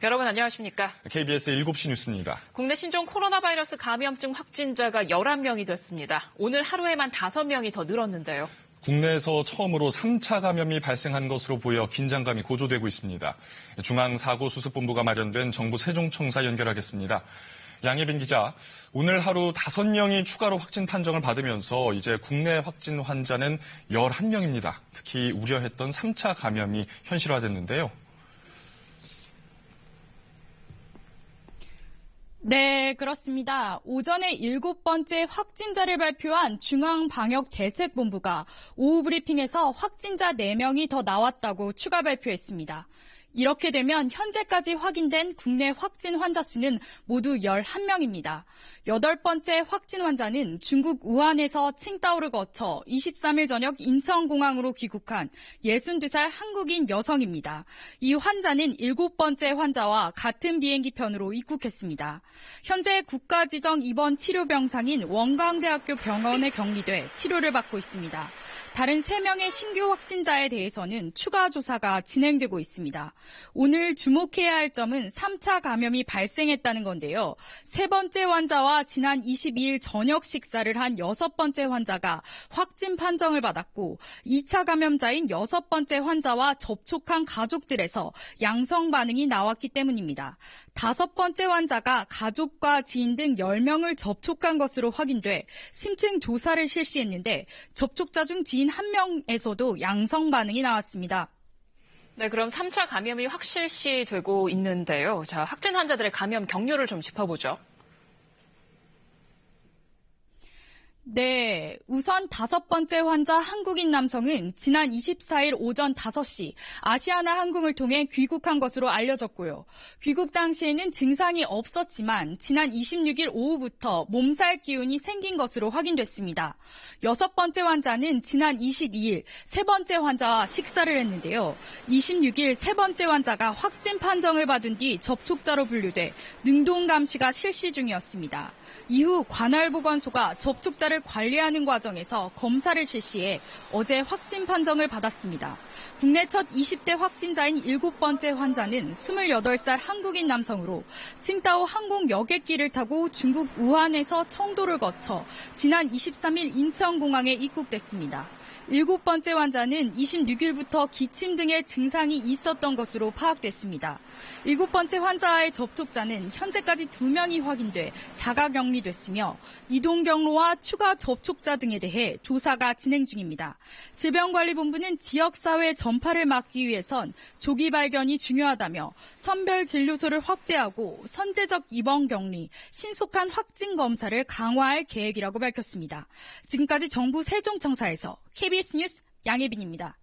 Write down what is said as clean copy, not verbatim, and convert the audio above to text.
여러분 안녕하십니까? KBS 7시 뉴스입니다. 국내 신종 코로나 바이러스 감염증 확진자가 11명이 됐습니다. 오늘 하루에만 5명이 더 늘었는데요. 국내에서 처음으로 3차 감염이 발생한 것으로 보여 긴장감이 고조되고 있습니다. 중앙사고수습본부가 마련된 정부 세종청사 연결하겠습니다. 양예빈 기자, 오늘 하루 5명이 추가로 확진 판정을 받으면서 이제 국내 확진 환자는 11명입니다. 특히 우려했던 3차 감염이 현실화됐는데요. 네, 그렇습니다. 오전에 7번째 확진자를 발표한 중앙방역대책본부가 오후 브리핑에서 확진자 4명이 더 나왔다고 추가 발표했습니다. 이렇게 되면 현재까지 확인된 국내 확진 환자 수는 모두 11명입니다. 8번째 확진 환자는 중국 우한에서 칭다오를 거쳐 23일 저녁 인천공항으로 귀국한 62살 한국인 여성입니다. 이 환자는 7번째 환자와 같은 비행기편으로 입국했습니다. 현재 국가지정 입원 치료병상인 원광대학교 병원에 격리돼 치료를 받고 있습니다. 다른 3명의 신규 확진자에 대해서는 추가 조사가 진행되고 있습니다. 오늘 주목해야 할 점은 3차 감염이 발생했다는 건데요. 3번째 환자와 지난 22일 저녁 식사를 한 6번째 환자가 확진 판정을 받았고 2차 감염자인 6번째 환자와 접촉한 가족들에서 양성 반응이 나왔기 때문입니다. 5번째 환자가 가족과 지인 등 10명을 접촉한 것으로 확인돼 심층 조사를 실시했는데 접촉자 중 지인 1명에서도 양성 반응이 나왔습니다. 네, 그럼 3차 감염이 확실시 되고 있는데요. 자, 확진 환자들의 감염 경로를 좀 짚어보죠. 네, 우선 5번째 환자 한국인 남성은 지난 24일 오전 5시 아시아나 항공을 통해 귀국한 것으로 알려졌고요. 귀국 당시에는 증상이 없었지만 지난 26일 오후부터 몸살 기운이 생긴 것으로 확인됐습니다. 6번째 환자는 지난 22일 3번째 환자와 식사를 했는데요. 26일 3번째 환자가 확진 판정을 받은 뒤 접촉자로 분류돼 능동 감시가 실시 중이었습니다. 이후 관할보건소가 접촉자를 관리하는 과정에서 검사를 실시해 어제 확진 판정을 받았습니다. 국내 첫 20대 확진자인 7번째 환자는 28살 한국인 남성으로 칭다오 항공 여객기를 타고 중국 우한에서 청도를 거쳐 지난 23일 인천공항에 입국됐습니다. 7번째 환자는 26일부터 기침 등의 증상이 있었던 것으로 파악됐습니다. 7번째 환자와의 접촉자는 현재까지 2명이 확인돼 자가격리됐으며 이동 경로와 추가 접촉자 등에 대해 조사가 진행 중입니다. 질병관리본부는 지역사회 전파를 막기 위해선 조기 발견이 중요하다며 선별 진료소를 확대하고 선제적 입원 격리, 신속한 확진 검사를 강화할 계획이라고 밝혔습니다. 지금까지 정부 세종청사에서 KBS 뉴스 양예빈입니다.